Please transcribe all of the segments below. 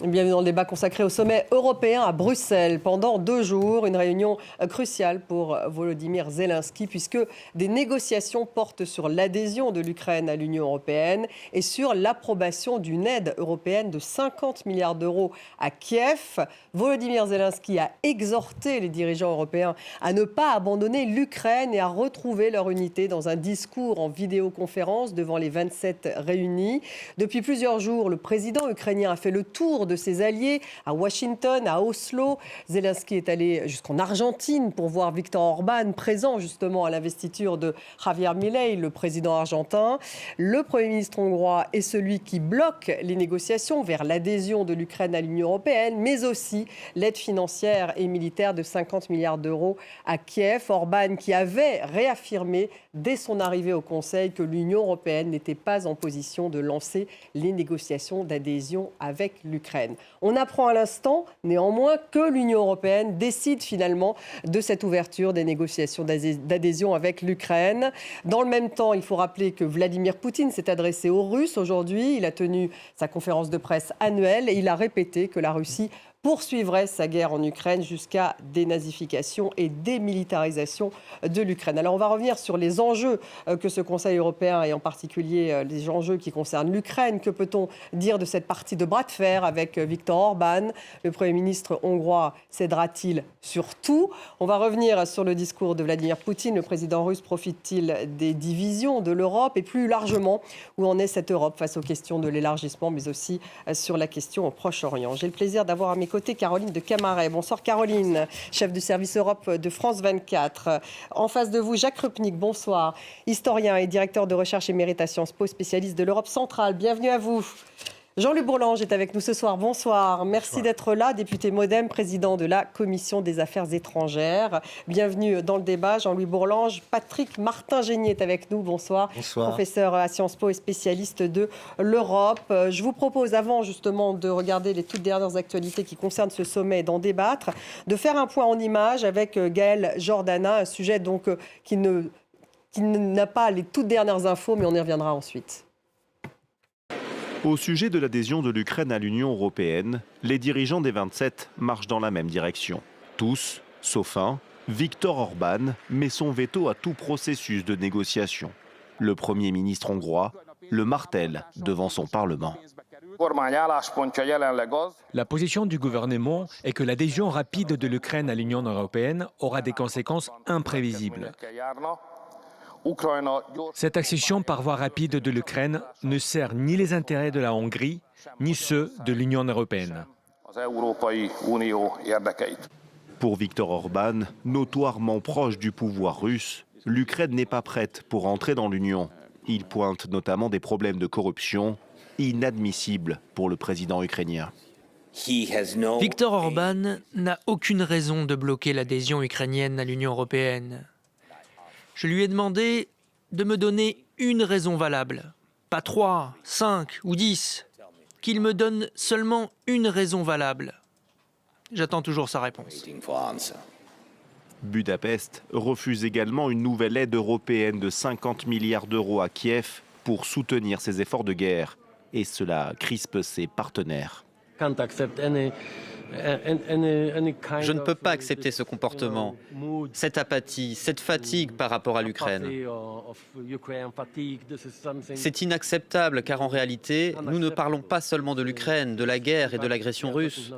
Bienvenue dans le débat consacré au sommet européen à Bruxelles. Pendant 2 jours, une réunion cruciale pour Volodymyr Zelensky, puisque des négociations portent sur l'adhésion de l'Ukraine à l'Union européenne et sur l'approbation d'une aide européenne de 50 milliards d'euros à Kiev. Volodymyr Zelensky a exhorté les dirigeants européens à ne pas abandonner l'Ukraine et à retrouver leur unité dans un discours en vidéoconférence devant les 27 réunis. Depuis plusieurs jours, le président ukrainien a fait le tour de ses alliés à Washington, à Oslo. Zelensky est allé jusqu'en Argentine pour voir Viktor Orban, présent justement à l'investiture de Javier Milei, le président argentin. Le Premier ministre hongrois est celui qui bloque les négociations vers l'adhésion de l'Ukraine à l'Union européenne, mais aussi l'aide financière et militaire de 50 milliards d'euros à Kiev. Orban qui avait réaffirmé dès son arrivée au Conseil que l'Union européenne n'était pas en position de lancer les négociations d'adhésion avec l'Ukraine. On apprend à l'instant, néanmoins, que l'Union européenne décide finalement de cette ouverture des négociations d'adhésion avec l'Ukraine. Dans le même temps, il faut rappeler que Vladimir Poutine s'est adressé aux Russes aujourd'hui. Il a tenu sa conférence de presse annuelle et il a répété que la Russie poursuivrait sa guerre en Ukraine jusqu'à dénazification et démilitarisation de l'Ukraine. Alors on va revenir sur les enjeux que ce Conseil européen et en particulier les enjeux qui concernent l'Ukraine. Que peut-on dire de cette partie de bras de fer avec Viktor Orban? Le Premier ministre hongrois cédera-t-il sur tout? On va revenir sur le discours de Vladimir Poutine. Le président russe profite-t-il des divisions de l'Europe? Et plus largement, où en est cette Europe face aux questions de l'élargissement, mais aussi sur la question au Proche-Orient? J'ai le plaisir d'avoir à mes côté Caroline de Camaret. Bonsoir Caroline, chef du service Europe de France 24. En face de vous, Jacques Rupnik, bonsoir. Historien et directeur de recherche émérite à Sciences Po, spécialiste de l'Europe centrale. Bienvenue à vous. Jean-Luc Bourlange est avec nous ce soir. Bonsoir. Merci d'être là. Député MoDem, président de la Commission des Affaires étrangères. Bienvenue dans le débat. Jean-Louis Bourlange. Patrick Martin-Génier est avec nous. Bonsoir. Bonsoir. Professeur à Sciences Po et spécialiste de l'Europe. Je vous propose, avant justement de regarder les toutes dernières actualités qui concernent ce sommet et d'en débattre, de faire un point en images avec Gaël Jordana, un sujet donc qui n'a pas les toutes dernières infos, mais on y reviendra ensuite. Au sujet de l'adhésion de l'Ukraine à l'Union européenne, les dirigeants des 27 marchent dans la même direction. Tous, sauf un, Viktor Orban met son veto à tout processus de négociation. Le Premier ministre hongrois le martèle devant son Parlement. La position du gouvernement est que l'adhésion rapide de l'Ukraine à l'Union européenne aura des conséquences imprévisibles. Cette accession par voie rapide de l'Ukraine ne sert ni les intérêts de la Hongrie, ni ceux de l'Union européenne. Pour Viktor Orban, notoirement proche du pouvoir russe, l'Ukraine n'est pas prête pour entrer dans l'Union. Il pointe notamment des problèmes de corruption inadmissibles pour le président ukrainien. Viktor Orban n'a aucune raison de bloquer l'adhésion ukrainienne à l'Union européenne. Je lui ai demandé de me donner une raison valable, pas 3, 5 ou 10, qu'il me donne seulement une raison valable. J'attends toujours sa réponse. Budapest refuse également une nouvelle aide européenne de 50 milliards d'euros à Kiev pour soutenir ses efforts de guerre. Et cela crispe ses partenaires. Je ne peux pas accepter ce comportement, cette apathie, cette fatigue par rapport à l'Ukraine. C'est inacceptable car en réalité, nous ne parlons pas seulement de l'Ukraine, de la guerre et de l'agression russe.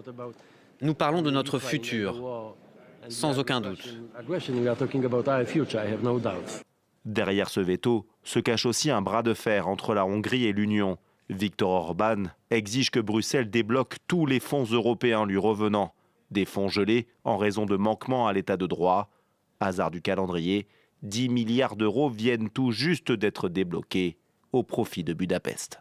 Nous parlons de notre futur, sans aucun doute. Derrière ce veto se cache aussi un bras de fer entre la Hongrie et l'Union. Viktor Orban exige que Bruxelles débloque tous les fonds européens lui revenant. Des fonds gelés en raison de manquements à l'état de droit. Hasard du calendrier, 10 milliards d'euros viennent tout juste d'être débloqués au profit de Budapest.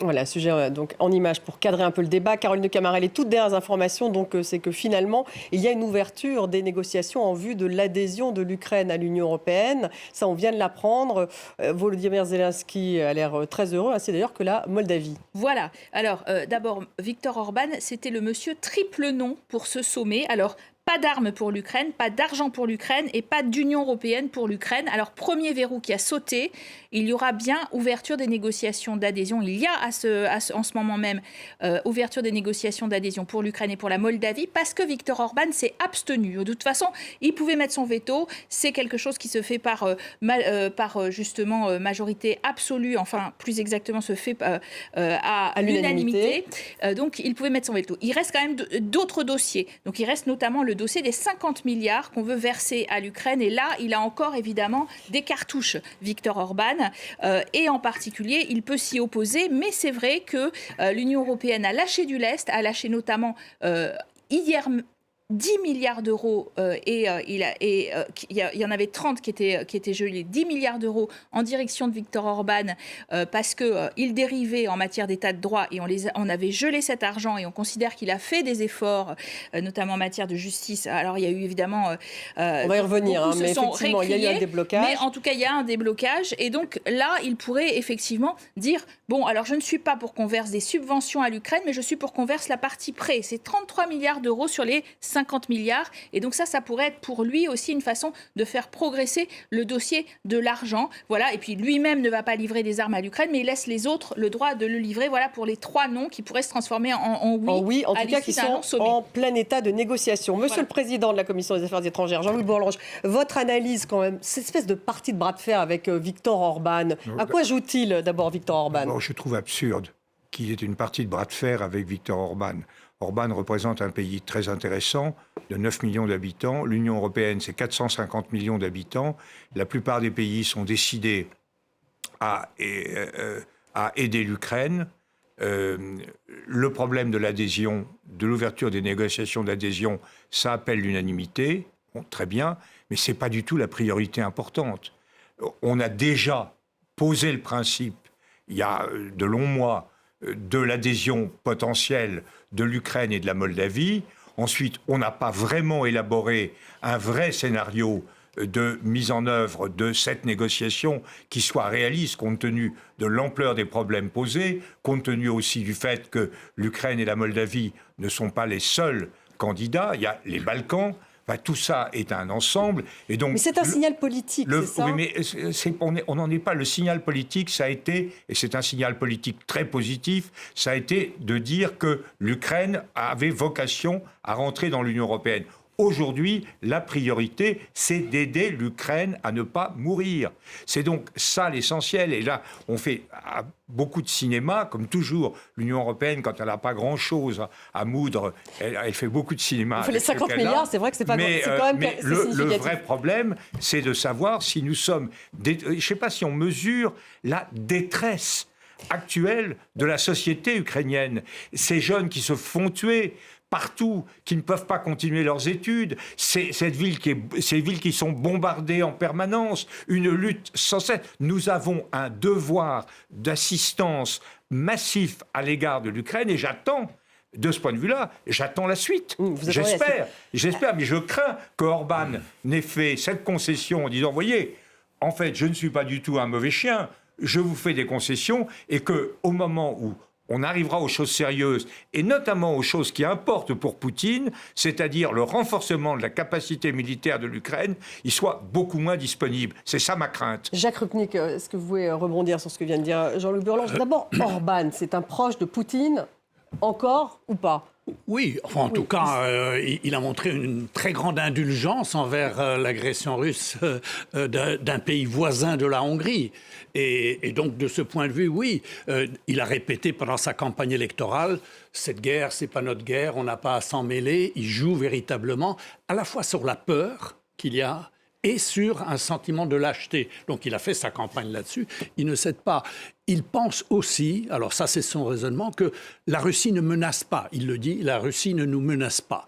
Voilà, sujet donc en images pour cadrer un peu le débat. Caroline de Camaret, les toutes dernières informations, donc, c'est que finalement, il y a une ouverture des négociations en vue de l'adhésion de l'Ukraine à l'Union européenne. Ça, on vient de l'apprendre. Volodymyr Zelensky a l'air très heureux, ainsi d'ailleurs que la Moldavie. Voilà. Alors, d'abord, Viktor Orban, c'était le monsieur triple nom pour ce sommet. Alors, Pas d'armes pour l'Ukraine, pas d'argent pour l'Ukraine et pas d'Union européenne pour l'Ukraine. Alors, premier verrou qui a sauté, il y aura bien ouverture des négociations d'adhésion. Il y a en ce moment même ouverture des négociations d'adhésion pour l'Ukraine et pour la Moldavie parce que Viktor Orban s'est abstenu. De toute façon, il pouvait mettre son veto. C'est quelque chose qui se fait par justement majorité absolue, enfin plus exactement se fait à l'unanimité. Donc, il pouvait mettre son veto. Il reste quand même d'autres dossiers. Donc, il reste notamment le dossier des 50 milliards qu'on veut verser à l'Ukraine. Et là, il a encore évidemment des cartouches, Viktor Orban. Et en particulier, il peut s'y opposer. Mais c'est vrai que l'Union européenne a lâché du lest, a lâché notamment hier 10 milliards d'euros il y en avait 30 qui étaient gelés, 10 milliards d'euros en direction de Viktor Orban parce qu'il dérivait en matière d'état de droit et on avait gelé cet argent et on considère qu'il a fait des efforts, notamment en matière de justice. Alors il y a eu évidemment... on va y revenir, mais effectivement il y a eu un déblocage. Mais en tout cas il y a un déblocage et donc là il pourrait effectivement dire bon alors je ne suis pas pour qu'on verse des subventions à l'Ukraine mais je suis pour qu'on verse la partie prêt. C'est 33 milliards d'euros sur les 50 milliards. Et donc ça pourrait être pour lui aussi une façon de faire progresser le dossier de l'argent. Voilà. Et puis lui-même ne va pas livrer des armes à l'Ukraine, mais il laisse les autres le droit de le livrer. Voilà pour les 3 noms qui pourraient se transformer en oui. En tout cas, qui sont en plein état de négociation. Monsieur le Président de la Commission des Affaires étrangères, Jean-Louis Bourlanges, votre analyse quand même, cette espèce de partie de bras de fer avec Viktor Orban, à quoi joue-t-il d'abord Viktor Orban ? Je trouve absurde qu'il y ait une partie de bras de fer avec Viktor Orban. Orban représente un pays très intéressant, de 9 millions d'habitants. L'Union européenne, c'est 450 millions d'habitants. La plupart des pays sont décidés à aider l'Ukraine. Le problème de l'adhésion, de l'ouverture des négociations d'adhésion, ça appelle l'unanimité. Bon, très bien, mais ce n'est pas du tout la priorité importante. On a déjà posé le principe, il y a de longs mois, de l'adhésion potentielle de l'Ukraine et de la Moldavie. Ensuite, on n'a pas vraiment élaboré un vrai scénario de mise en œuvre de cette négociation qui soit réaliste compte tenu de l'ampleur des problèmes posés, compte tenu aussi du fait que l'Ukraine et la Moldavie ne sont pas les seuls candidats. Il y a les Balkans. Enfin, tout ça est un ensemble. Et donc, mais c'est un signal politique, c'est ça ? Oui, mais on n'en est pas. Le signal politique, ça a été, et c'est un signal politique très positif, ça a été de dire que l'Ukraine avait vocation à rentrer dans l'Union européenne. Aujourd'hui, la priorité, c'est d'aider l'Ukraine à ne pas mourir. C'est donc ça l'essentiel. Et là, on fait beaucoup de cinéma, comme toujours. L'Union européenne, quand elle n'a pas grand-chose à moudre, elle fait beaucoup de cinéma. On fait les 50 milliards, c'est vrai que c'est pas c'est quand même mais le vrai problème, c'est de savoir si nous sommes... je ne sais pas si on mesure la détresse actuelle de la société ukrainienne. Ces jeunes qui se font tuer partout, qui ne peuvent pas continuer leurs études, ces villes qui sont bombardées en permanence, une lutte sans cesse. Nous avons un devoir d'assistance massif à l'égard de l'Ukraine et j'attends, de ce point de vue-là, j'attends la suite. J'espère, mais je crains que Orban n'ait fait cette concession en disant, voyez, en fait, je ne suis pas du tout un mauvais chien, je vous fais des concessions et qu'au moment où on arrivera aux choses sérieuses, et notamment aux choses qui importent pour Poutine, c'est-à-dire le renforcement de la capacité militaire de l'Ukraine, il soit beaucoup moins disponible. C'est ça ma crainte. Jacques Rupnik, est-ce que vous pouvez rebondir sur ce que vient de dire Jean-Luc Bourlanges ? D'abord, Orban, c'est un proche de Poutine, encore ou pas ? Oui, enfin, en tout cas, il a montré une très grande indulgence envers l'agression russe d'un pays voisin de la Hongrie. Et donc, de ce point de vue, oui, il a répété pendant sa campagne électorale, cette guerre, c'est pas notre guerre, on n'a pas à s'en mêler. Il joue véritablement à la fois sur la peur qu'il y a et sur un sentiment de lâcheté. Donc il a fait sa campagne là-dessus, il ne cède pas. Il pense aussi, alors ça c'est son raisonnement, que la Russie ne menace pas. Il le dit, la Russie ne nous menace pas.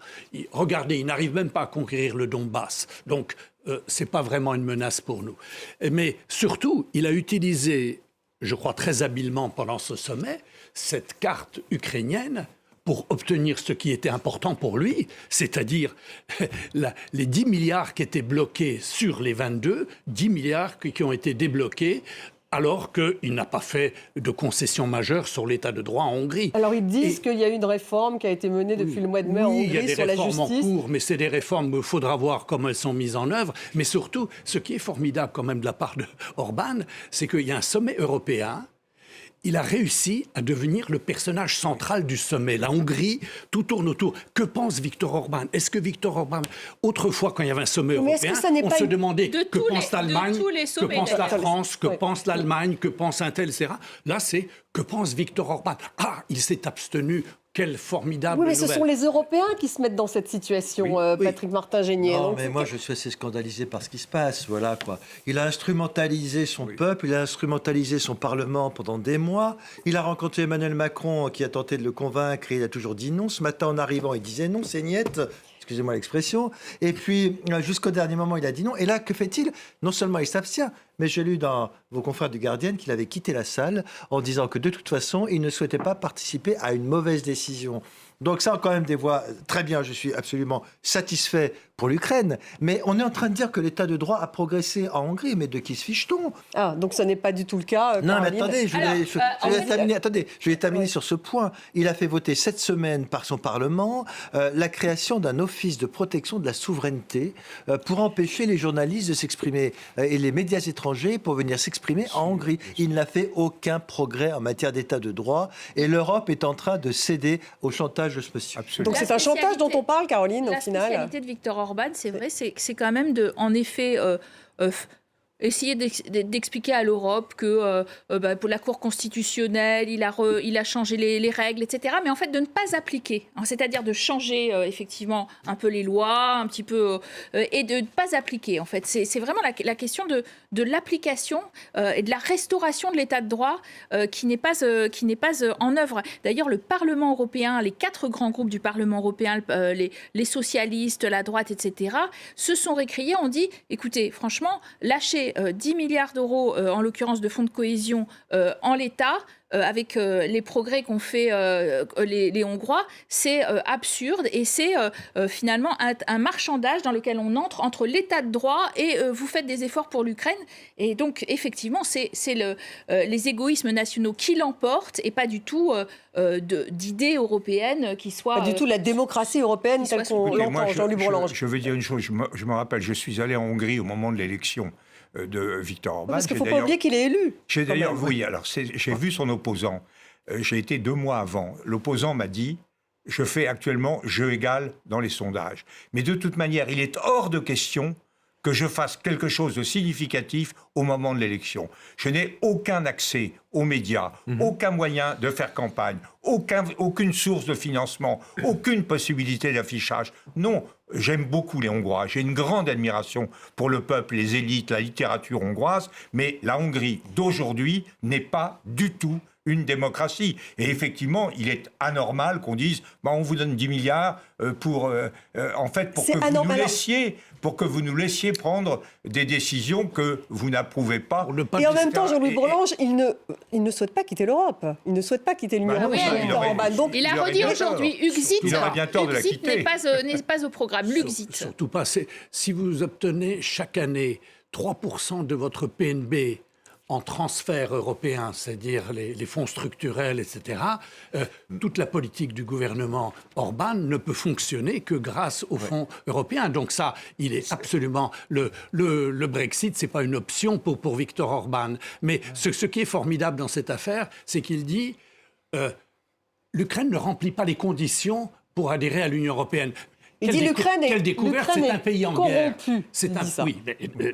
Regardez, il n'arrive même pas à conquérir le Donbass. Donc c'est pas vraiment une menace pour nous. Mais surtout, il a utilisé, je crois très habilement pendant ce sommet, cette carte ukrainienne pour obtenir ce qui était important pour lui, c'est-à-dire les 10 milliards qui étaient bloqués sur les 22, 10 milliards qui ont été débloqués alors qu'il n'a pas fait de concessions majeures sur l'état de droit en Hongrie. Alors ils disent qu'il y a une réforme qui a été menée depuis le mois de mai en Hongrie sur la justice. Il y a des réformes en cours, mais c'est des réformes, il faudra voir comment elles sont mises en œuvre. Mais surtout, ce qui est formidable quand même de la part d'Orban, c'est qu'il y a un sommet européen. Il a réussi à devenir le personnage central du sommet. La Hongrie, tout tourne autour. Que pense Viktor Orban? Est-ce que Viktor Orban, autrefois, quand il y avait un sommet européen, on se demandait que pense l'Allemagne, que pense la France, que pense l'Allemagne, que pense un tel, etc. Là, c'est que pense Viktor Orban? Ah, il s'est abstenu. Quelle formidable Oui, mais nouvelle. ce sont les Européens qui se mettent dans cette situation, Patrick Martin-Génier. Non, mais moi, je suis assez scandalisé par ce qui se passe. Voilà, quoi. Il a instrumentalisé son peuple, il a instrumentalisé son Parlement pendant des mois. Il a rencontré Emmanuel Macron qui a tenté de le convaincre et il a toujours dit non. Ce matin, en arrivant, il disait non, c'est niette. Excusez-moi l'expression. Et puis, jusqu'au dernier moment, il a dit non. Et là, que fait-il? Non seulement il s'abstient, mais j'ai lu dans vos confrères du Guardian qu'il avait quitté la salle en disant que de toute façon, il ne souhaitait pas participer à une mauvaise décision. Donc ça, quand même, des voix très bien. Je suis absolument satisfait pour l'Ukraine. Mais on est en train de dire que l'état de droit a progressé en Hongrie. Mais de qui se fiche-t-on? Ah, donc ça n'est pas du tout le cas, non, mais Caroline. attendez, je vais terminer sur ce point. Il a fait voter cette semaine par son Parlement la création d'un office de protection de la souveraineté pour empêcher les journalistes de s'exprimer et les médias étrangers pour venir s'exprimer en Hongrie. Il n'a fait aucun progrès en matière d'état de droit et l'Europe est en train de céder au chantage de ce monsieur. Absolument. Donc c'est un chantage dont on parle, Caroline, au La final. spécialité de Viktor Orban, c'est vrai, c'est quand même de, en effet, essayer d'expliquer à l'Europe que pour la Cour constitutionnelle, il a changé les règles, etc. Mais en fait, de ne pas appliquer. Hein, c'est-à-dire de changer effectivement un peu les lois, un petit peu, et de ne pas appliquer. En fait, c'est vraiment la question de l'application et de la restauration de l'état de droit qui n'est pas en œuvre. D'ailleurs, le Parlement européen, les 4 grands groupes du Parlement européen, les socialistes, la droite, etc., se sont récriés. On dit, écoutez, franchement, lâchez 10 milliards d'euros, en l'occurrence de fonds de cohésion, en l'état, avec les progrès qu'ont fait les Hongrois, c'est absurde et c'est finalement un marchandage dans lequel on entre l'état de droit et vous faites des efforts pour l'Ukraine. Et donc, effectivement, c'est les égoïsmes nationaux qui l'emportent et pas du tout d'idées européennes qui soient... Pas du tout la démocratie européenne telle qu'on l'entend, Jean-Luc Bourlange. Je veux dire une chose, je me rappelle, je suis allé en Hongrie au moment de l'élection de Viktor Orban. Parce qu'il ne faut pas oublier qu'il est élu. Oui, alors j'ai vu son opposant. J'ai été 2 mois avant. L'opposant m'a dit, je fais actuellement jeu égal dans les sondages. Mais de toute manière, il est hors de question que je fasse quelque chose de significatif au moment de l'élection. Je n'ai aucun accès aux médias, aucun moyen de faire campagne, aucune source de financement, aucune possibilité d'affichage. Non, j'aime beaucoup les Hongrois, j'ai une grande admiration pour le peuple, les élites, la littérature hongroise, mais la Hongrie d'aujourd'hui n'est pas du tout une démocratie. Et effectivement, il est anormal qu'on dise on vous donne 10 milliards pour que vous nous laissiez prendre des décisions que vous n'approuvez pas. Et en même temps, Jean-Louis Bourlange, il ne souhaite pas quitter l'Europe. Il ne souhaite pas quitter l'Union européenne. Donc, il a redit aujourd'hui, Uxit n'est pas au programme. L'Uxit. Surtout pas. Si vous obtenez chaque année 3% de votre PNB en transfert européen, c'est-à-dire les fonds structurels, etc., toute la politique du gouvernement Orban ne peut fonctionner que grâce aux fonds européens. Donc ça, il est absolument... Le Brexit, c'est pas une option pour Viktor Orban. Mais ce qui est formidable dans cette affaire, c'est qu'il dit l'Ukraine ne remplit pas les conditions pour adhérer à l'Union européenne. Quelle découverte, c'est un pays en guerre.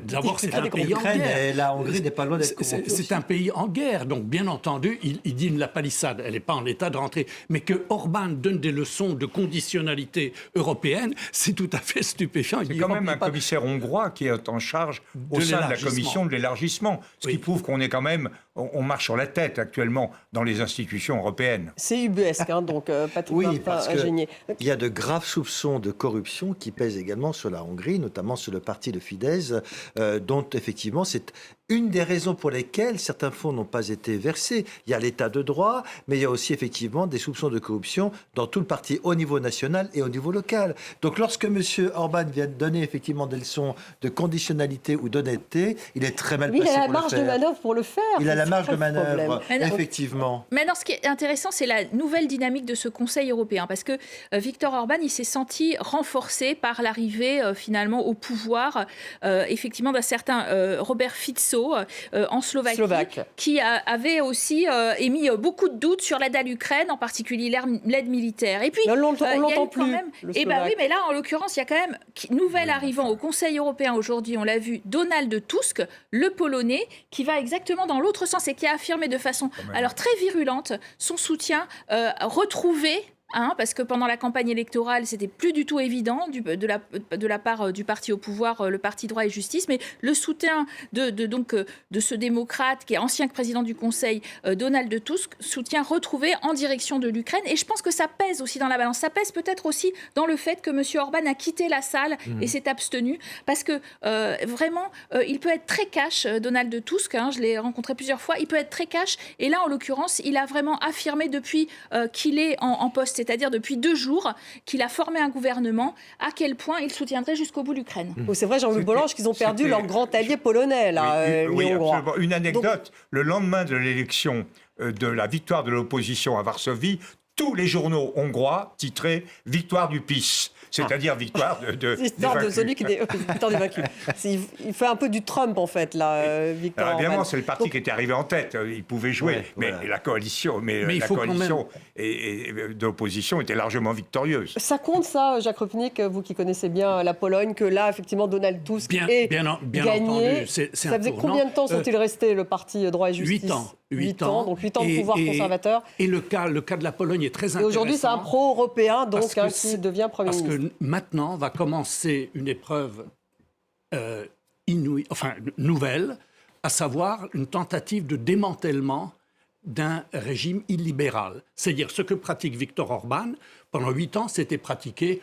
D'abord, c'est un pays en guerre. La Hongrie n'est pas loin d'être corrompue. C'est un pays en guerre, donc bien entendu, il dit la palissade, elle n'est pas en état de rentrer. Mais que Orban donne des leçons de conditionnalité européenne, c'est tout à fait stupéfiant. C'est quand même un commissaire hongrois qui est en charge au sein de la commission de l'élargissement, ce qui prouve qu'on est quand même, on marche sur la tête actuellement dans les institutions européennes. C'est ubuesque, donc Patrick Martin-Génier. Il y a de graves soupçons de de corruption qui pèsent également sur la Hongrie, notamment sur le parti de Fidesz, dont effectivement c'est une des raisons pour lesquelles certains fonds n'ont pas été versés. Il y a l'état de droit, mais il y a aussi effectivement des soupçons de corruption dans tout le parti au niveau national et au niveau local. Donc lorsque M. Orban vient de donner effectivement des leçons de conditionnalité ou d'honnêteté, il est très mal placé pour le faire. Il a la marge de manœuvre pour le faire. Il a la marge de manœuvre, problème. effectivement. Maintenant, ce qui est intéressant, c'est la nouvelle dynamique de ce Conseil européen, parce que Viktor Orban, il s'est senti renforcé par l'arrivée finalement au pouvoir, effectivement, d'un certain Robert Fico en Slovaquie, qui avait aussi émis beaucoup de doutes sur l'aide à l'Ukraine, en particulier l'aide militaire. Et puis, on l'entend plus. Et ben oui, mais là, en l'occurrence, il y a quand même nouvel arrivant au Conseil européen aujourd'hui. On l'a vu, Donald Tusk, le Polonais, qui va exactement dans l'autre sens et qui a affirmé de façon alors très virulente son soutien retrouvé. Parce que pendant la campagne électorale, c'était plus du tout évident de la part du parti au pouvoir, le parti Droit et Justice, mais le soutien de ce démocrate qui est ancien président du Conseil, Donald Tusk, soutien retrouvé en direction de l'Ukraine. Et je pense que ça pèse aussi dans la balance. Ça pèse peut-être aussi dans le fait que M. Orban a quitté la salle et s'est abstenu, parce que vraiment, il peut être très cash, Donald Tusk, je l'ai rencontré plusieurs fois, il peut être très cash. Et là, en l'occurrence, il a vraiment affirmé depuis qu'il est en poste, c'est-à-dire depuis 2 jours qu'il a formé un gouvernement, à quel point il soutiendrait jusqu'au bout l'Ukraine. C'est vrai, Jean-Louis Bolange, qu'ils ont perdu leur grand allié polonais, là, oui, les Hongrois. absolument. Une anecdote, le lendemain de l'élection de la victoire de l'opposition à Varsovie, tous les journaux hongrois titraient « Victoire du PiS ». C'est-à-dire victoire L'histoire de celui qui est victoire des vaincus. Il fait un peu du Trump, en fait, là, Viktor Orban. Évidemment, c'est le parti qui était arrivé en tête. Il pouvait jouer. Mais la coalition, d'opposition était largement victorieuse. Ça compte, ça, Jacques Rupnik, vous qui connaissez bien la Pologne, que là, effectivement, Donald Tusk ait gagné. Entendu, ça faisait combien de temps sont-ils restés, le parti Droit et Justice 8 ans. 8 ans, donc 8 ans de pouvoir conservateur. Et le cas de la Pologne est très intéressant. Et aujourd'hui, c'est un pro-européen, donc, qui devient Premier ministre. Parce que maintenant va commencer une épreuve nouvelle, à savoir une tentative de démantèlement d'un régime illibéral. C'est-à-dire ce que pratique Viktor Orban, pendant 8 ans, c'était pratiqué,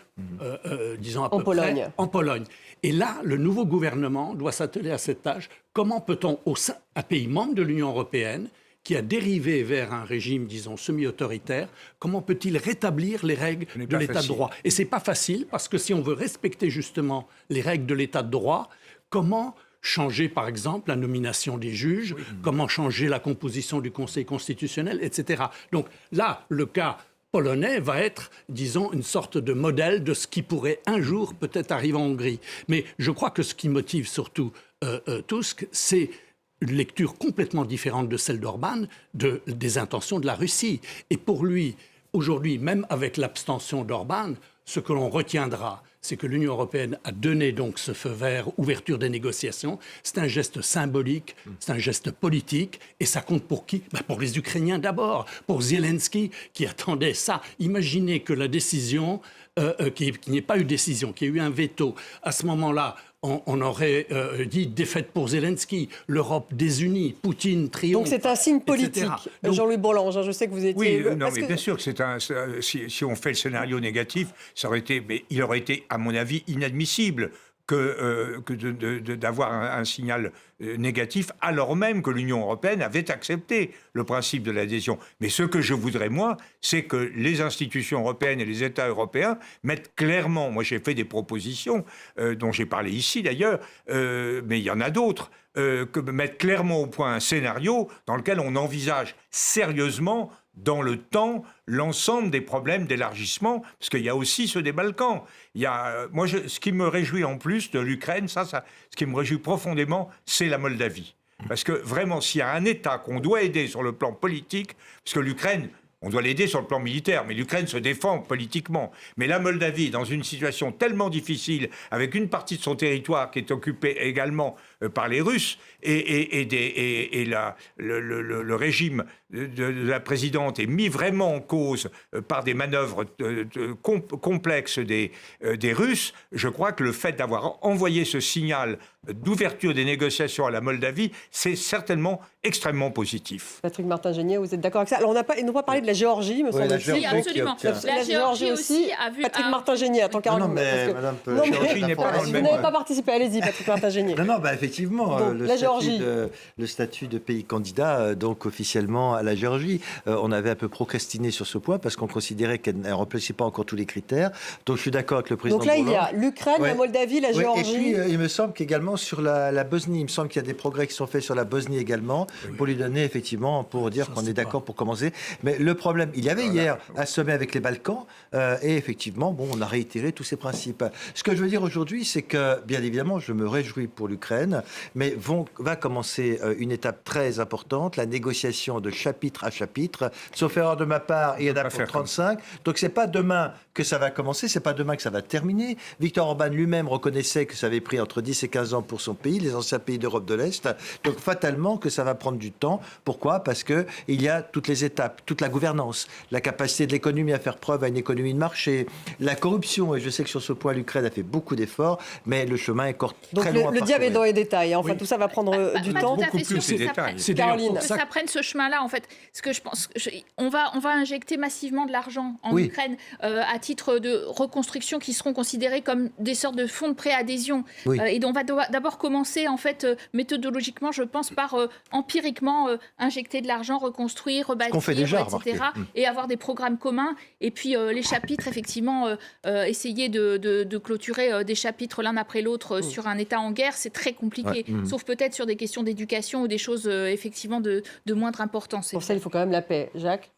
disons à peu près, en Pologne. Et là, le nouveau gouvernement doit s'atteler à cette tâche. Comment peut-on, au sein d'un pays membre de l'Union européenne, qui a dérivé vers un régime, disons, semi-autoritaire, comment peut-il rétablir les règles de l'état de droit? Et c'est pas facile, parce que si on veut respecter justement les règles de l'état de droit, comment changer, par exemple, la nomination des juges, comment changer la composition du Conseil constitutionnel, etc. Donc là, le cas polonais va être, disons, une sorte de modèle de ce qui pourrait un jour peut-être arriver en Hongrie. Mais je crois que ce qui motive surtout Tusk, c'est une lecture complètement différente de celle d'Orban des intentions de la Russie. Et pour lui, aujourd'hui, même avec l'abstention d'Orban, ce que l'on retiendra, c'est que l'Union européenne a donné donc ce feu vert, ouverture des négociations. C'est un geste symbolique, c'est un geste politique, et ça compte pour qui? Pour les Ukrainiens d'abord, pour Zelensky qui attendait ça. Imaginez que la décision, qu'il n'y ait pas eu de décision, qu'il y ait eu un veto, à ce moment-là, on aurait dit défaite pour Zelensky, l'Europe désunie, Poutine triomphe. Donc c'est un signe politique. Jean-Louis Bolange, je sais que vous étiez... Oui, mais bien sûr que si on fait le scénario négatif, il aurait été, à mon avis, inadmissible que d'avoir un signal négatif, alors même que l'Union européenne avait accepté le principe de l'adhésion. Mais ce que je voudrais, moi, c'est que les institutions européennes et les États européens mettent clairement, moi j'ai fait des propositions, dont j'ai parlé ici d'ailleurs, mais il y en a d'autres, mettre clairement au point un scénario dans lequel on envisage sérieusement dans le temps l'ensemble des problèmes d'élargissement, parce qu'il y a aussi ceux des Balkans. Ce qui me réjouit en plus de l'Ukraine, ce qui me réjouit profondément, c'est la Moldavie. Parce que vraiment, s'il y a un État qu'on doit aider sur le plan politique, parce que l'Ukraine, on doit l'aider sur le plan militaire, mais l'Ukraine se défend politiquement. Mais la Moldavie, dans une situation tellement difficile, avec une partie de son territoire qui est occupée également par les Russes, et le régime de la présidente est mis vraiment en cause par des manœuvres complexes des Russes, je crois que le fait d'avoir envoyé ce signal d'ouverture des négociations à la Moldavie, c'est certainement extrêmement positif. Patrick Martin-Genier, vous êtes d'accord avec ça? Alors, on n'a pas parlé de la Géorgie, me semble-t-il. Oui, absolument. La Géorgie aussi a vu... Patrick Martin-Génier, attends, Caroline. Non, mais Madame Géorgie n'est pas dans le Vous même n'avez pas participé, allez-y, Patrick Martin-Génier. Non, effectivement, Donc, le statut de pays candidat, donc officiellement à la Géorgie, on avait un peu procrastiné sur ce point parce qu'on considérait qu'elle ne remplissait pas encore tous les critères. Donc je suis d'accord avec le président. Donc là, il y a Bourlange. l'Ukraine, la Moldavie, la Géorgie. Et puis, il me semble qu'également sur la Bosnie, il me semble qu'il y a des progrès qui sont faits sur la Bosnie également, pour lui donner effectivement, pour dire qu'on est d'accord pour commencer. Mais le problème, il y avait hier un sommet avec les Balkans, et effectivement, on a réitéré tous ces principes. Ce que je veux dire aujourd'hui, c'est que, bien évidemment, je me réjouis pour l'Ukraine, mais va commencer une étape très importante, la négociation de chapitre à chapitre. Sauf erreur de ma part, il y en a pour 35. Donc c'est pas demain que ça va commencer, c'est pas demain que ça va terminer. Viktor Orban lui-même reconnaissait que ça avait pris entre 10 et 15 ans pour son pays, les anciens pays d'Europe de l'Est. Donc fatalement que ça va prendre du temps. Pourquoi ? Parce que il y a toutes les étapes, toute la gouvernance, la capacité de l'économie à faire preuve à une économie de marché, la corruption. Et je sais que sur ce point, l'Ukraine a fait beaucoup d'efforts, mais le chemin est encore très long à le diable est dans les détails. Enfin, tout ça va prendre du temps. Tout à fait sûr C'est Caroline. que ça prenne ce chemin-là, en fait. Ce que je pense, on va injecter massivement de l'argent en Ukraine à titre de reconstruction qui seront considérés comme des sortes de fonds de préadhésion. Et donc on va d'abord commencer, en fait, méthodologiquement, je pense, par empiriquement injecter de l'argent, reconstruire, rebâtir, etc. Et avoir des programmes communs. Et puis les chapitres, effectivement, essayer de clôturer des chapitres l'un après l'autre sur un État en guerre, c'est très compliqué. Sauf peut-être sur des questions d'éducation ou des choses, effectivement, de moindre importance. Pour ça, il faut quand même la paix. Jacques ?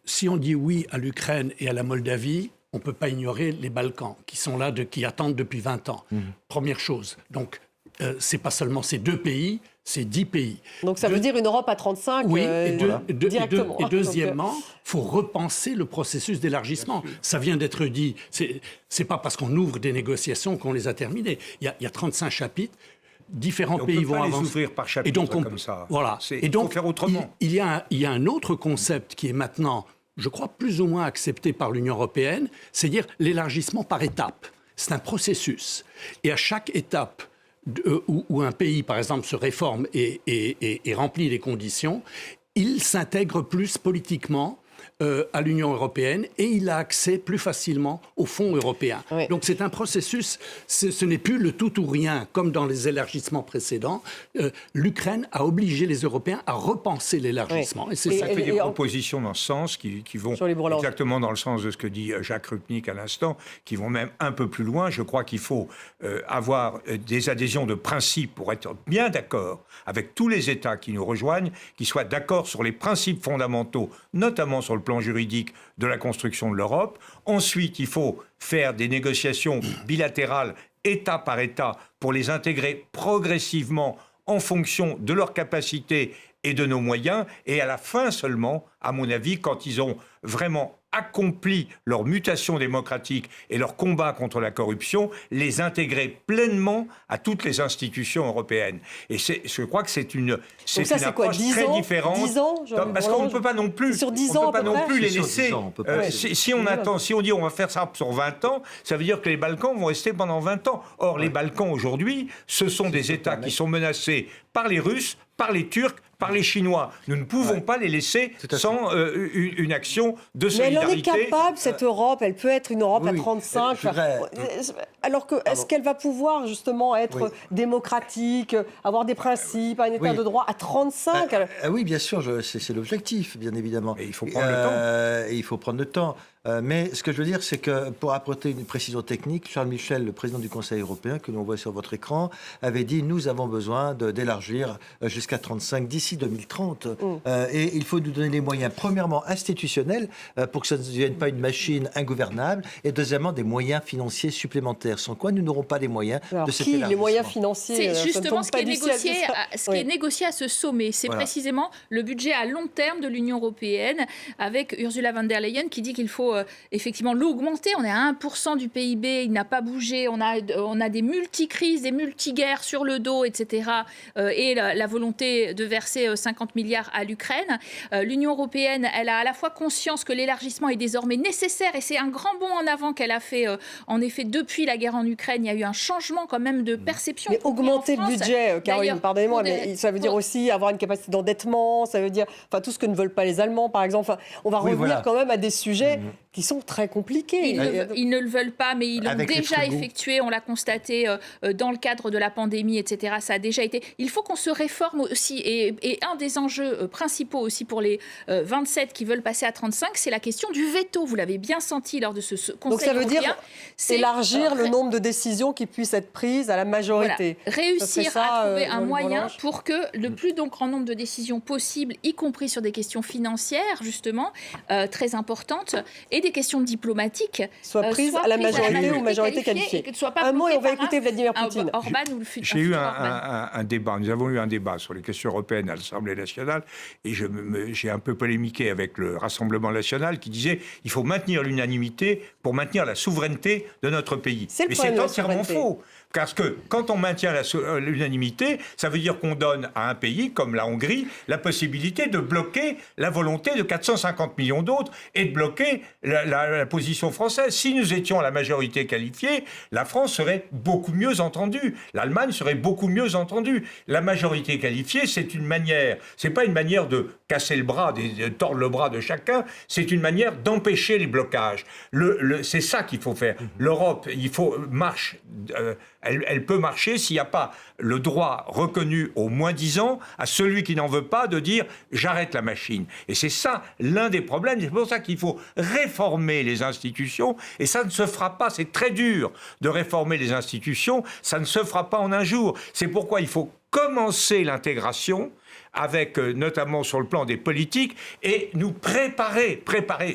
Si on dit oui à l'Ukraine et à la Moldavie, on ne peut pas ignorer les Balkans, qui sont là, qui attendent depuis 20 ans. Première chose. Donc, ce n'est pas seulement ces 2 pays, c'est 10 pays. Donc ça veut dire une Europe à 35 directement. Et deuxièmement, il faut repenser le processus d'élargissement. Ça vient d'être dit. C'est pas parce qu'on ouvre des négociations qu'on les a terminées. Il y a 35 chapitres. Différents pays vont avancer. Les ouvrir par chapitre, et donc comme ça. Voilà. Et donc, faut faire autrement. Il y a un autre concept qui est maintenant, je crois, plus ou moins accepté par l'Union européenne, c'est-à-dire l'élargissement par étapes. C'est un processus. Et à chaque étape où un pays, par exemple, se réforme et remplit les conditions, il s'intègre plus politiquement à l'Union européenne et il a accès plus facilement aux fonds européens. Oui. Donc c'est un processus, ce n'est plus le tout ou rien comme dans les élargissements précédents. L'Ukraine a obligé les Européens à repenser l'élargissement. Oui. Et c'est ça fait des propositions dans ce sens qui vont exactement dans le sens de ce que dit Jacques Rupnik à l'instant, qui vont même un peu plus loin. Je crois qu'il faut avoir des adhésions de principe pour être bien d'accord avec tous les États qui nous rejoignent, qui soient d'accord sur les principes fondamentaux, notamment sur le plan juridique de la construction de l'Europe. Ensuite, il faut faire des négociations bilatérales État par État pour les intégrer progressivement en fonction de leurs capacités et de nos moyens. Et à la fin seulement, à mon avis, quand ils ont vraiment accompli leur mutation démocratique et leur combat contre la corruption, les intégrer pleinement à toutes les institutions européennes. Et je crois que c'est une approche très différente. 10 ans, parce qu'on ne peut pas non plus, sur 10 ans, on peut pas non plus les laisser. Si on dit on va faire ça sur 20 ans, ça veut dire que les Balkans vont rester pendant 20 ans. Or, les Balkans aujourd'hui, ce sont des États qui sont menacés par les Russes, par les Turcs, par les Chinois. Nous ne pouvons pas les laisser sans une action de solidarité. Mais elle en est capable, cette Europe. Elle peut être une Europe à 35. Alors que, est-ce qu'elle va pouvoir justement être démocratique, avoir des principes, un État de droit à 35 Oui, bien sûr, c'est l'objectif, bien évidemment. Et il faut prendre le temps. Et il faut prendre le temps. Mais ce que je veux dire, c'est que pour apporter une précision technique, Charles Michel, le président du Conseil européen, que l'on voit sur votre écran, avait dit « Nous avons besoin d'élargir jusqu'à 35 d'ici 2030. Et il faut nous donner les moyens, premièrement, institutionnels, pour que ça ne devienne pas une machine ingouvernable, et deuxièmement, des moyens financiers supplémentaires, sans quoi nous n'aurons pas les moyens de cet élargissement. Les moyens financiers C'est justement ce qui est négocié à ce sommet. C'est précisément le budget à long terme de l'Union européenne, avec Ursula von der Leyen qui dit qu'il faut effectivement l'augmenter. On est à 1% du PIB, il n'a pas bougé, on a des multi-crises, des multi-guerres sur le dos, etc. Et la volonté de verser verser 50 milliards à l'Ukraine. L'Union européenne, elle a à la fois conscience que l'élargissement est désormais nécessaire et c'est un grand bond en avant qu'elle a fait. En effet, depuis la guerre en Ukraine, il y a eu un changement quand même de perception. Mais augmenter le budget, Caroline, pardonnez-moi, mais ça veut dire aussi avoir une capacité d'endettement, ça veut dire tout ce que ne veulent pas les Allemands, par exemple. On va revenir quand même à des sujets qui sont très compliqués. Ils ne le veulent pas, mais ils l'ont déjà effectué, on l'a constaté dans le cadre de la pandémie, etc. Ça a déjà été... Il faut qu'on se réforme aussi, et un des enjeux principaux aussi pour les 27 qui veulent passer à 35, c'est la question du veto. Vous l'avez bien senti lors de ce Conseil Donc ça veut européen. dire élargir le nombre de décisions qui puissent être prises à la majorité. Voilà. Réussir à trouver un moyen pour que le plus grand nombre de décisions possibles, y compris sur des questions financières, justement, très importantes, et des questions diplomatiques, soient prises à la majorité ou majorité qualifiée. Un mot et on va écouter Vladimir Poutine. J'ai eu un débat, nous avons eu un débat sur les questions européennes à l'Assemblée nationale et j'ai un peu polémiqué avec le Rassemblement national qui disait il faut maintenir l'unanimité pour maintenir la souveraineté de notre pays. Mais c'est entièrement faux. Parce que quand on maintient l'unanimité, ça veut dire qu'on donne à un pays comme la Hongrie la possibilité de bloquer la volonté de 450 millions d'autres et de bloquer la position française. Si nous étions à la majorité qualifiée, la France serait beaucoup mieux entendue. L'Allemagne serait beaucoup mieux entendue. La majorité qualifiée, c'est une manière, c'est pas une manière de casser le bras, de tordre le bras de chacun, c'est une manière d'empêcher les blocages. C'est ça qu'il faut faire. L'Europe, il faut marche. Elle peut marcher s'il n'y a pas le droit reconnu au moins 10 ans à celui qui n'en veut pas de dire « j'arrête la machine ». Et c'est ça l'un des problèmes. C'est pour ça qu'il faut réformer les institutions. Et ça ne se fera pas. C'est très dur de réformer les institutions. Ça ne se fera pas en un jour. C'est pourquoi il faut commencer l'intégration avec notamment sur le plan des politiques, et nous préparer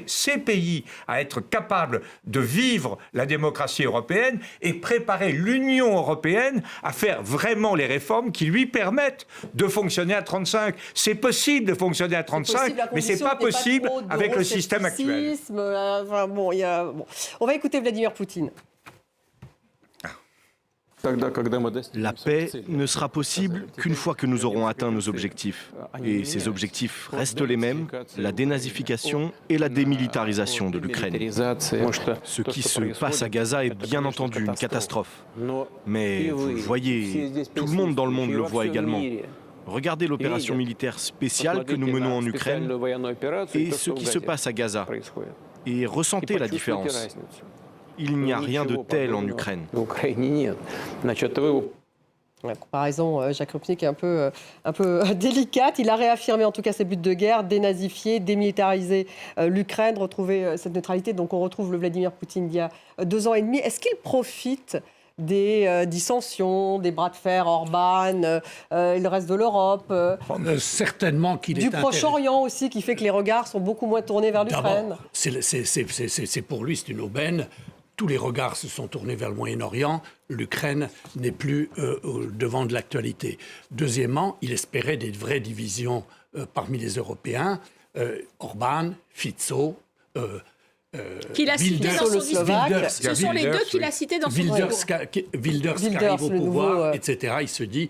ces pays à être capables de vivre la démocratie européenne et préparer l'Union européenne à faire vraiment les réformes qui lui permettent de fonctionner à 35. C'est possible de fonctionner à 35, mais c'est pas possible avec le système actuel. On va écouter Vladimir Poutine. La paix ne sera possible qu'une fois que nous aurons atteint nos objectifs. Et ces objectifs restent les mêmes, la dénazification et la démilitarisation de l'Ukraine. Ce qui se passe à Gaza est bien entendu une catastrophe. Mais vous le voyez, tout le monde dans le monde le voit également. Regardez l'opération militaire spéciale que nous menons en Ukraine et ce qui se passe à Gaza. Et ressentez la différence. Il n'y a rien de tel en Ukraine. La comparaison, Jacques Rupnik, est un peu délicate. Il a réaffirmé en tout cas ses buts de guerre, dénazifier, démilitariser l'Ukraine, retrouver cette neutralité. Donc on retrouve le Vladimir Poutine d'il y a 2 ans et demi. Est-ce qu'il profite des dissensions, des bras de fer, Orban, le reste de l'Europe certainement qu'il est du Proche-Orient aussi, qui fait que les regards sont beaucoup moins tournés vers l'Ukraine. C'est pour lui, c'est une aubaine. Tous les regards se sont tournés vers le Moyen-Orient. L'Ukraine n'est plus au devant de l'actualité. Deuxièmement, il espérait des vraies divisions parmi les Européens. Orban, Fico, qu'il a cité dans son discours. Ce sont les deux qu'il a cités dans son discours. Wilders qui arrive au pouvoir, etc. Il se dit...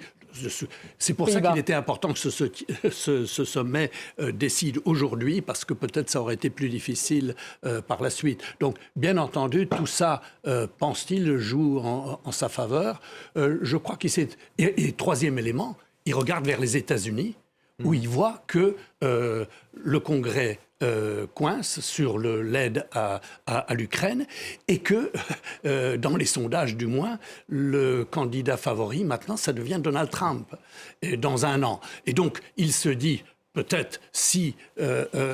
C'est pour ça qu'il était important que ce sommet décide aujourd'hui, parce que peut-être ça aurait été plus difficile par la suite. Donc, bien entendu, tout ça, pense-t-il, joue en sa faveur. Je crois qu'il s'est... Et troisième élément, il regarde vers les États-Unis, où il voit que le Congrès coince sur l'aide à l'Ukraine et que, dans les sondages du moins, le candidat favori, maintenant, ça devient Donald Trump dans 1 an. Et donc, il se dit, peut-être, si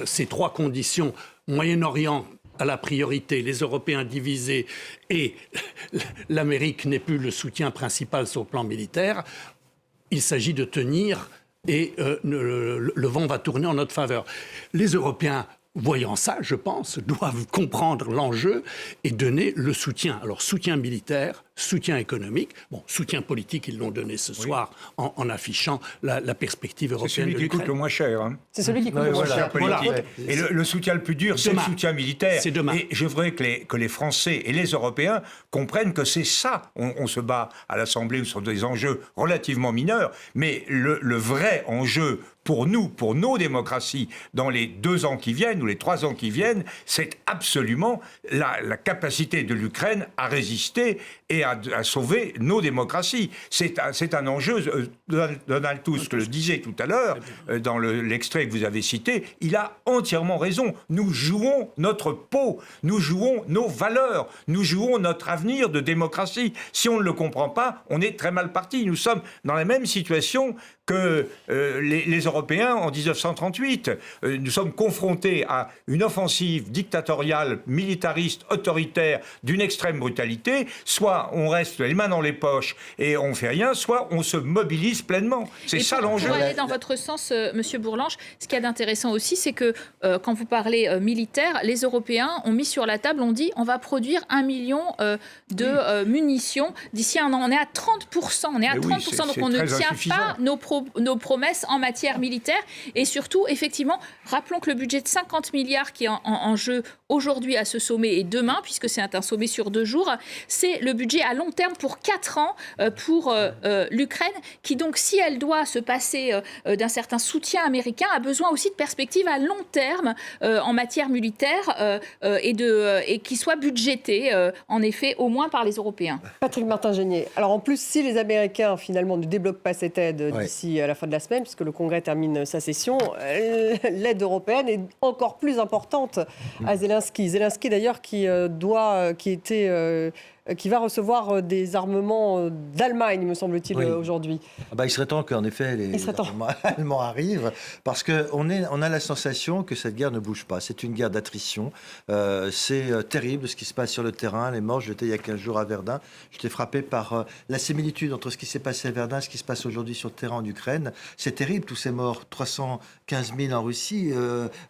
ces 3 conditions, Moyen-Orient à la priorité, les Européens divisés et l'Amérique n'est plus le soutien principal sur le plan militaire, il s'agit de tenir... et le vent va tourner en notre faveur. Les Européens, voyant ça, je pense, doivent comprendre l'enjeu et donner le soutien. Alors, soutien militaire, soutien économique, soutien politique, ils l'ont donné ce soir en affichant la perspective européenne. C'est celui qui coûte le moins cher. Hein. C'est celui qui coûte le moins cher. Et le soutien le plus dur, c'est le soutien militaire. C'est demain. Et je voudrais que les Français et les Européens comprennent que c'est ça. On se bat à l'Assemblée sur des enjeux relativement mineurs, mais le vrai enjeu pour nous, pour nos démocraties, dans les 2 ans qui viennent ou les 3 ans qui viennent, c'est absolument la capacité de l'Ukraine à résister et à sauver nos démocraties. C'est un enjeu. Donald Tusk le disait tout à l'heure, dans l'extrait que vous avez cité, il a entièrement raison. Nous jouons notre peau, nous jouons nos valeurs, nous jouons notre avenir de démocratie. Si on ne le comprend pas, on est très mal parti. Nous sommes dans la même situation que les Européens en 1938. Nous sommes confrontés à une offensive dictatoriale, militariste, autoritaire, d'une extrême brutalité. Soit on reste les mains dans les poches et on fait rien, soit on se mobilise pleinement. C'est ça l'enjeu. Pour aller dans votre sens, Monsieur Bourlanges, ce qu'il y a d'intéressant aussi, c'est que quand vous parlez militaire, les Européens ont mis sur la table, on dit, on va produire 1 million de munitions d'ici un an. On est à 30%. On est à 30%, donc on ne tient pas nos promesses en matière militaire. Et surtout, effectivement, rappelons que le budget de 50 milliards qui est en jeu aujourd'hui à ce sommet et demain, puisque c'est un sommet sur 2 jours, c'est le budget à long terme pour 4 ans pour l'Ukraine, qui donc, si elle doit se passer d'un certain soutien américain, a besoin aussi de perspectives à long terme en matière militaire et qui soit budgétée, en effet, au moins par les Européens. Patrick Martin-Genier. Alors en plus, si les Américains finalement ne débloquent pas cette aide d'ici à la fin de la semaine, puisque le Congrès termine sa session, l'aide européenne est encore plus importante à Zelensky. Zelensky d'ailleurs qui va recevoir des armements d'Allemagne, me semble-t-il, aujourd'hui. Il serait temps qu'en effet les armements allemands arrivent, parce qu'on a la sensation que cette guerre ne bouge pas. C'est une guerre d'attrition. C'est terrible ce qui se passe sur le terrain. Les morts, j'étais il y a 15 jours à Verdun. J'étais frappé par la similitude entre ce qui s'est passé à Verdun et ce qui se passe aujourd'hui sur le terrain en Ukraine. C'est terrible, tous ces morts. 315 000 en Russie,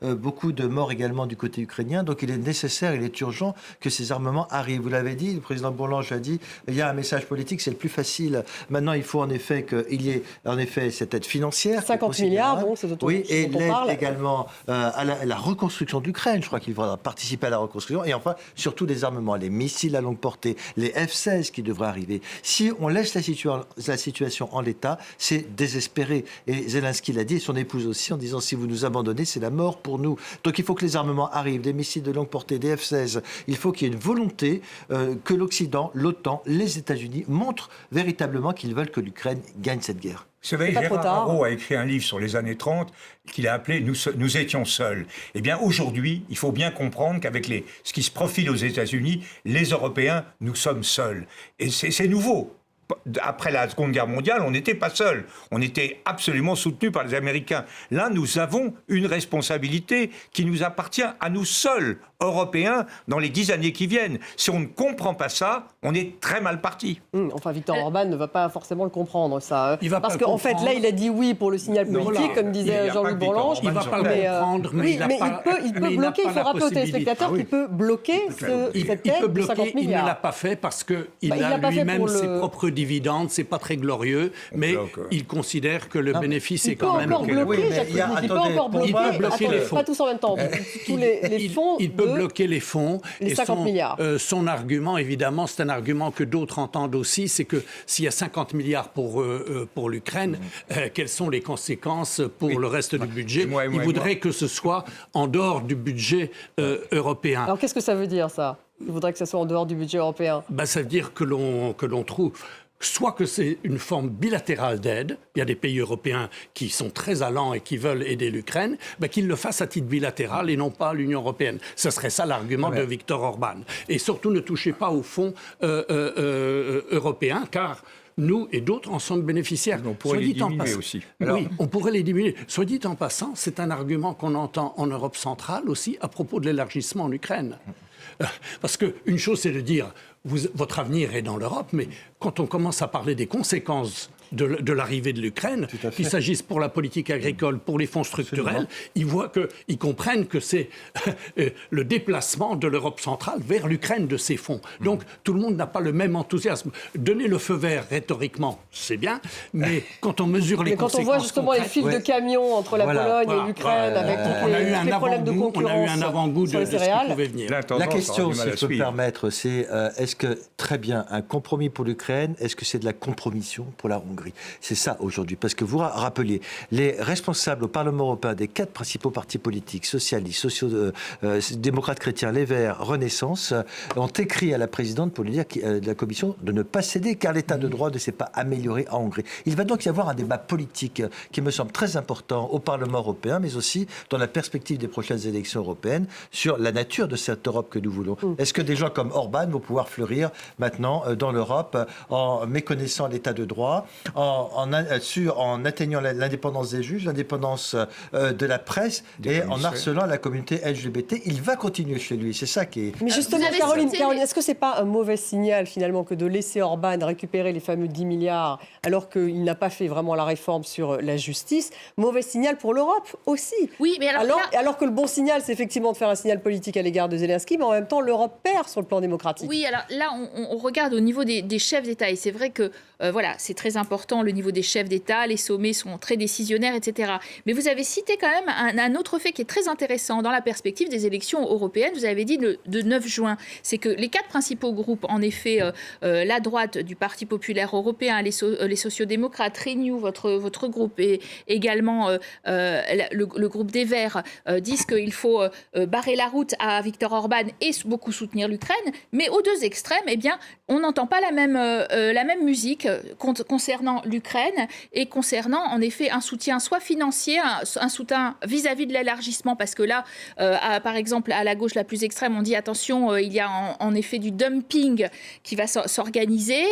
beaucoup de morts également du côté ukrainien. Donc il est nécessaire, il est urgent que ces armements arrivent. Vous l'avez dit, le président Bourlanges a dit, il y a un message politique, c'est le plus facile. Maintenant, il faut en effet qu'il y ait en effet cette aide financière. 50 milliards, bon, c'est dont oui, et l'aide parle. également à la reconstruction d'Ukraine. Je crois qu'il faudra participer à la reconstruction. Et enfin, surtout des armements, les missiles à longue portée, les F-16 qui devraient arriver. Si on laisse la situation en l'état, c'est désespéré. Et Zelensky l'a dit, et son épouse aussi, en disant, si vous nous abandonnez, c'est la mort pour nous. Donc il faut que les armements arrivent, des missiles de longue portée, des F-16. Il faut qu'il y ait une volonté que l'Occident, l'OTAN, les États-Unis montrent véritablement qu'ils veulent que l'Ukraine gagne cette guerre. Vous savez, Gérard Haro a écrit un livre sur les années 30 qu'il a appelé « Nous étions seuls ». Eh bien, aujourd'hui, il faut bien comprendre qu'avec ce qui se profile aux États-Unis, les Européens, nous sommes seuls. Et c'est nouveau. Après la Seconde Guerre mondiale, on n'était pas seuls. On était absolument soutenus par les Américains. Là, nous avons une responsabilité qui nous appartient à nous seuls, Européens, dans les 10 années qui viennent. Si on ne comprend pas ça, on est très mal parti. Enfin, Viktor Orban ne va pas forcément le comprendre, ça. Parce qu'en fait, là, il a dit oui pour le signal politique, comme disait Jean-Louis Bourlange. Il ne va pas le comprendre, mais il peut bloquer. Il faut rappeler aux téléspectateurs qu'il peut bloquer cette aide de 50 milliards. Il ne l'a pas fait parce qu'il a lui-même ses propres dividendes. C'est pas très glorieux, mais il considère que le bénéfice est quand même... Il peut encore bloquer les fonds. Pas tous en même temps. Tous les fonds. Il peut bloquer les fonds. Les 50 milliards. Son argument, évidemment, c'est un argument que d'autres entendent aussi, c'est que s'il y a 50 milliards pour l'Ukraine, quelles sont les conséquences pour le reste du budget? Il voudrait que ce soit en dehors du budget européen. Alors qu'est-ce que ça veut dire, ça? Il voudrait que ça soit en dehors du budget européen. Ça veut dire que l'on trouve... Soit que c'est une forme bilatérale d'aide, il y a des pays européens qui sont très allants et qui veulent aider l'Ukraine, qu'ils le fassent à titre bilatéral et non pas à l'Union européenne. Ce serait ça l'argument de Viktor Orban. Et surtout, ne touchez pas aux fonds européens, car... nous et d'autres en sommes bénéficiaires. On pourrait les diminuer aussi. Oui, on pourrait les diminuer. Soit dit en passant, c'est un argument qu'on entend en Europe centrale aussi à propos de l'élargissement en Ukraine. Parce qu'une chose, c'est de dire, votre avenir est dans l'Europe, mais quand on commence à parler des conséquences de l'arrivée de l'Ukraine, qu'il s'agisse pour la politique agricole, pour les fonds structurels, ils comprennent que c'est le déplacement de l'Europe centrale vers l'Ukraine de ces fonds. Donc tout le monde n'a pas le même enthousiasme. Donner le feu vert rhétoriquement, c'est bien, mais quand on mesure les conséquences... Quand on voit justement les files de camions entre la Pologne et l'Ukraine, avec tous les problèmes de concurrence, on a eu un avant-goût de ce qui pouvait venir. La question, si je peux me permettre, c'est est-ce que, très bien, un compromis pour l'Ukraine, est-ce que c'est de la compromission pour la Hongrie? C'est ça aujourd'hui. Parce que vous rappelez, les responsables au Parlement européen des 4 principaux partis politiques, socialistes, démocrates chrétiens, les Verts, Renaissance, ont écrit à la présidente pour lui dire de la Commission de ne pas céder car l'état de droit ne s'est pas amélioré en Hongrie. Il va donc y avoir un débat politique qui me semble très important au Parlement européen, mais aussi dans la perspective des prochaines élections européennes, sur la nature de cette Europe que nous voulons. Est-ce que des gens comme Orban vont pouvoir fleurir maintenant dans l'Europe en méconnaissant l'état de droit, en atteignant l'indépendance des juges, l'indépendance de la presse et en harcelant la communauté LGBT? Il va continuer chez lui, c'est ça qui est... Mais justement, Caroline, est-ce que c'est pas un mauvais signal finalement que de laisser Orban récupérer les fameux 10 milliards alors qu'il n'a pas fait vraiment la réforme sur la justice? Mauvais signal pour l'Europe aussi. Oui, mais alors que le bon signal, c'est effectivement de faire un signal politique à l'égard de Zelensky, mais en même temps, l'Europe perd sur le plan démocratique. Oui, alors là, on regarde au niveau des chefs d'État, et c'est vrai que voilà, c'est très important, le niveau des chefs d'État, les sommets sont très décisionnaires, etc. Mais vous avez cité quand même un autre fait qui est très intéressant dans la perspective des élections européennes. Vous avez dit le 9 juin, c'est que les 4 principaux groupes, en effet, la droite du Parti populaire européen, les sociodémocrates, Renew, votre groupe, et également le groupe des Verts, disent qu'il faut barrer la route à Viktor Orban et beaucoup soutenir l'Ukraine. Mais aux deux extrêmes, eh bien, on n'entend pas la même musique concernant l'Ukraine et concernant, en effet, un soutien soit financier, un soutien vis-à-vis de l'élargissement, parce que là, par exemple, à la gauche la plus extrême, on dit attention, il y a en effet du dumping qui va s'organiser,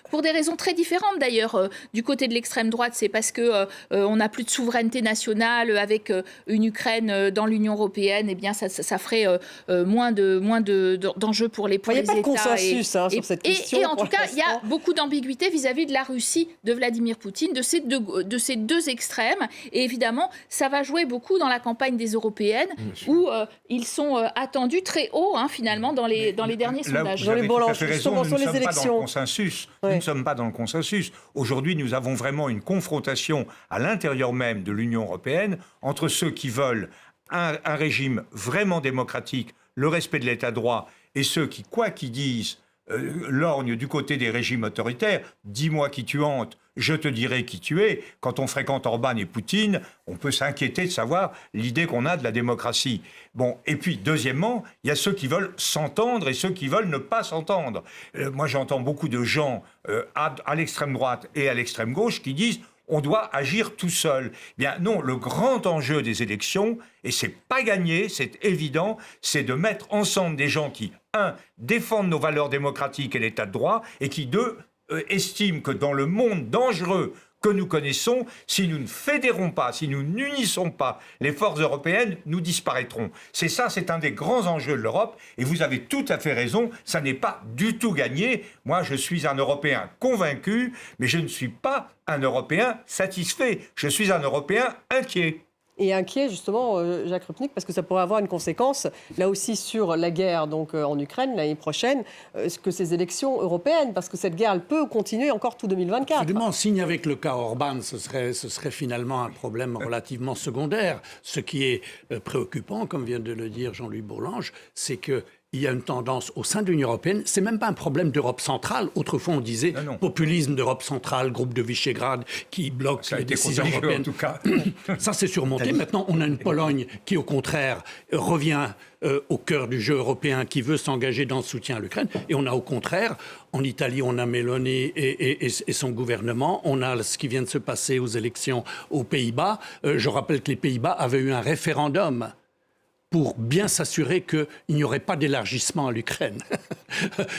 pour des raisons très différentes d'ailleurs. Du côté de l'extrême droite, c'est parce que on n'a plus de souveraineté nationale avec une Ukraine dans l'Union européenne, eh bien ça ferait moins d'enjeux pour les États. Il n'y a pas de consensus sur cette question. Et en tout cas, il y a beaucoup d'ambiguïté vis-à-vis de la Russie, de Vladimir Poutine, de ces deux extrêmes. Et évidemment, ça va jouer beaucoup dans la campagne des européennes, où ils sont attendus très haut, finalement, dans les derniers sondages. Vous avez tout à fait raison, nous ne sommes pas dans le consensus. Nous ne sommes pas dans le consensus. Aujourd'hui, nous avons vraiment une confrontation à l'intérieur même de l'Union européenne entre ceux qui veulent un régime vraiment démocratique, le respect de l'état de droit, et ceux qui, quoi qu'ils disent, lorgnent du côté des régimes autoritaires. Dis-moi qui tu hantes, je te dirai qui tu es. Quand on fréquente Orban et Poutine, on peut s'inquiéter de savoir l'idée qu'on a de la démocratie. Bon, et puis, deuxièmement, il y a ceux qui veulent s'entendre et ceux qui veulent ne pas s'entendre. Moi, j'entends beaucoup de gens à l'extrême droite et à l'extrême gauche qui disent on doit agir tout seul. Bien non, le grand enjeu des élections, et c'est pas gagné, c'est évident, c'est de mettre ensemble des gens qui, 1, défendent nos valeurs démocratiques et l'état de droit, et qui, 2, estiment que dans le monde dangereux que nous connaissons, si nous ne fédérons pas, si nous n'unissons pas les forces européennes, nous disparaîtrons. C'est un des grands enjeux de l'Europe, et vous avez tout à fait raison, ça n'est pas du tout gagné. Moi, je suis un Européen convaincu, mais je ne suis pas un Européen satisfait. Je suis un Européen inquiet. Et inquiet, justement, Jacques Rupnik, parce que ça pourrait avoir une conséquence, là aussi, sur la guerre donc, en Ukraine l'année prochaine, que ces élections européennes, parce que cette guerre, elle peut continuer encore tout 2024. Absolument. Signe avec le cas Orban, ce serait finalement un problème relativement secondaire. Ce qui est préoccupant, comme vient de le dire Jean-Louis Bourlange, c'est que il y a une tendance au sein de l'Union européenne, c'est même pas un problème d'Europe centrale. Autrefois, on disait populisme d'Europe centrale, groupe de Visegrad qui bloque les décisions européennes. En tout cas. Ça, c'est surmonté. Maintenant, on a une Pologne qui, au contraire, revient au cœur du jeu européen, qui veut s'engager dans le soutien à l'Ukraine. Et on a, au contraire, en Italie, on a Meloni et son gouvernement. On a ce qui vient de se passer aux élections aux Pays-Bas. Je rappelle que les Pays-Bas avaient eu un référendum pour bien s'assurer qu'il n'y aurait pas d'élargissement à l'Ukraine.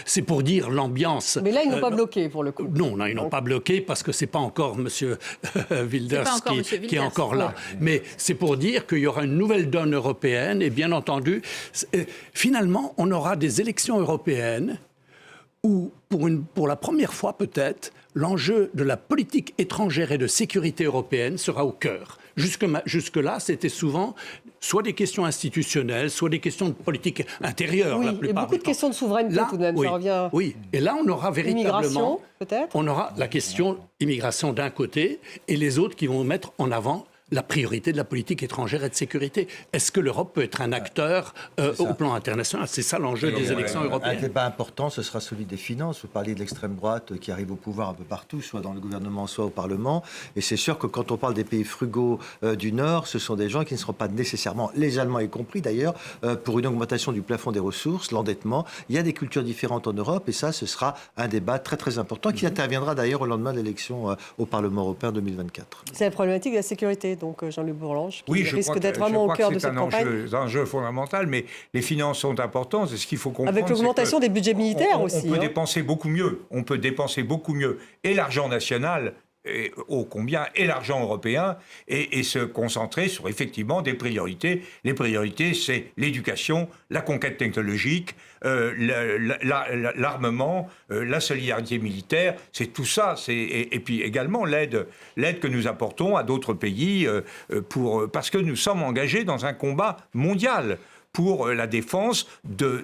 C'est pour dire l'ambiance. Mais là, ils n'ont pas bloqué, pour le coup. Non, ils n'ont pas bloqué parce que ce n'est pas encore M. Wilders qui est encore là. Ouais. Mais c'est pour dire qu'il y aura une nouvelle donne européenne et bien entendu, finalement, on aura des élections européennes où, pour la première fois peut-être, l'enjeu de la politique étrangère et de sécurité européenne sera au cœur. Jusque-là, c'était souvent soit des questions institutionnelles, soit des questions de politique intérieure. Oui, la et plupart beaucoup du de temps. questions de souveraineté tout de même, oui, ça revient. Oui, et là, on aura véritablement... Immigration, peut-être. On aura la question immigration d'un côté et les autres qui vont mettre en avant la priorité de la politique étrangère et de sécurité. Est-ce que l'Europe peut être un acteur au plan international? C'est ça l'enjeu des élections européennes. Un débat important, ce sera celui des finances. Vous parliez de l'extrême droite qui arrive au pouvoir un peu partout, soit dans le gouvernement, soit au Parlement. Et c'est sûr que quand on parle des pays frugaux du Nord, ce sont des gens qui ne seront pas nécessairement, les Allemands y compris d'ailleurs, pour une augmentation du plafond des ressources, l'endettement. Il y a des cultures différentes en Europe et ça, ce sera un débat très très important qui interviendra d'ailleurs au lendemain de l'élection au Parlement européen 2024. C'est la problématique de la sécurité, donc Jean-Luc Bourlange, qui je risque crois d'être vraiment au cœur de cette campagne. C'est un enjeu fondamental, mais les finances sont importantes. Et ce qu'il faut comprendre, avec l'augmentation des budgets militaires aussi. On peut dépenser beaucoup mieux. On peut dépenser beaucoup mieux. Et l'argent national, et ô combien, et l'argent européen, et se concentrer sur effectivement des priorités. Les priorités, c'est l'éducation, la conquête technologique, l'armement, la solidarité militaire, c'est tout ça. Et puis également l'aide que nous apportons à d'autres pays parce que nous sommes engagés dans un combat mondial pour la défense de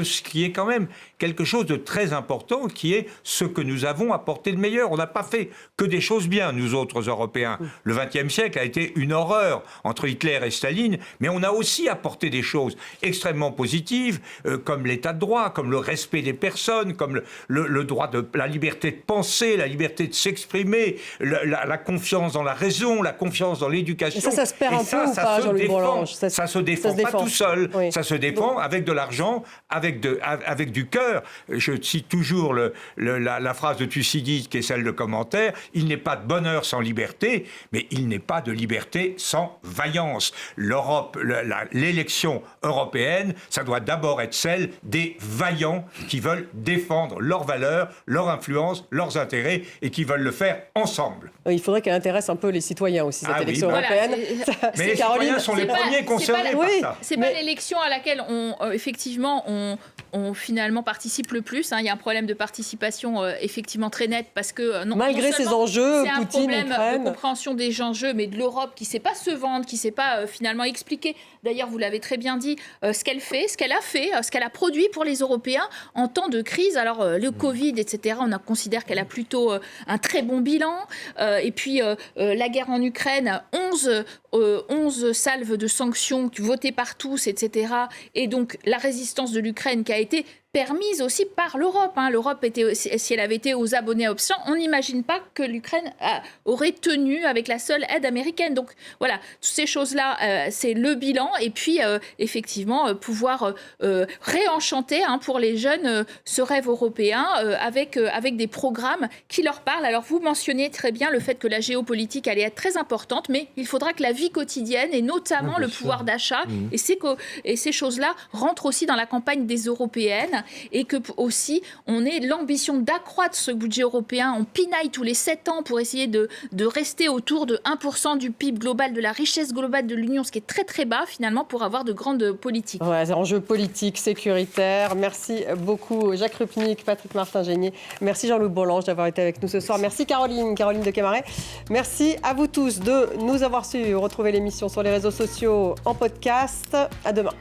ce qui est quand même quelque chose de très important, qui est ce que nous avons apporté de meilleur. On n'a pas fait que des choses bien, nous autres Européens. Le XXe siècle a été une horreur entre Hitler et Staline, mais on a aussi apporté des choses extrêmement positives, comme l'état de droit, comme le respect des personnes, comme le droit de la liberté de penser, la liberté de s'exprimer, la confiance dans la raison, la confiance dans l'éducation. Et ça se perd un peu ou pas, Jean-Luc Bourlange? Ça se défend pas tout seul. Oui. Ça se défend avec de l'argent, avec du cœur. Je cite toujours la phrase de Thucydide, qui est celle de Commentaire. Il n'est pas de bonheur sans liberté, mais il n'est pas de liberté sans vaillance. L'Europe, l'élection européenne, ça doit d'abord être celle des vaillants qui veulent défendre leurs valeurs, leur influence, leurs intérêts et qui veulent le faire ensemble. Il faudrait qu'elle intéresse un peu les citoyens aussi, cette élection européenne. Voilà, mais les citoyens sont les premiers concernés par ça. C'est pas l'élection à laquelle on finalement participe le plus. Il y a un problème de participation effectivement très net parce que malgré ces enjeux, c'est un Poutine, problème Ukraine. de compréhension des enjeux, mais de l'Europe qui ne sait pas se vendre, qui ne sait pas finalement expliquer. D'ailleurs, vous l'avez très bien dit, ce qu'elle fait, ce qu'elle a fait, ce qu'elle a produit pour les Européens en temps de crise. Alors le Covid, etc. On considère qu'elle a plutôt un très bon bilan. Et puis la guerre en Ukraine, 11 salves de sanctions votées par tous, etc. Et donc la résistance de l'Ukraine qui a été permise aussi par l'Europe. L'Europe, si elle avait été aux abonnés options, on n'imagine pas que l'Ukraine aurait tenu avec la seule aide américaine. Donc voilà, toutes ces choses-là, c'est le bilan. Et puis, effectivement, pouvoir réenchanter pour les jeunes ce rêve européen avec des programmes qui leur parlent. Alors, vous mentionniez très bien le fait que la géopolitique allait être très importante, mais il faudra que la vie quotidienne, et notamment le pouvoir d'achat, et ces choses-là rentrent aussi dans la campagne des européennes. Et que aussi on ait l'ambition d'accroître ce budget européen. On pinaille tous les 7 ans pour essayer de rester autour de 1% du PIB global, de la richesse globale de l'Union, ce qui est très très bas finalement pour avoir de grandes politiques. Ouais, enjeux politiques, sécuritaires. Merci beaucoup Jacques Rupnik, Patrick Martin-Genier. Merci Jean-Luc Bourlange d'avoir été avec nous ce soir. Merci Caroline de Camaret. Merci à vous tous de nous avoir suivis. Retrouvez l'émission sur les réseaux sociaux en podcast. À demain.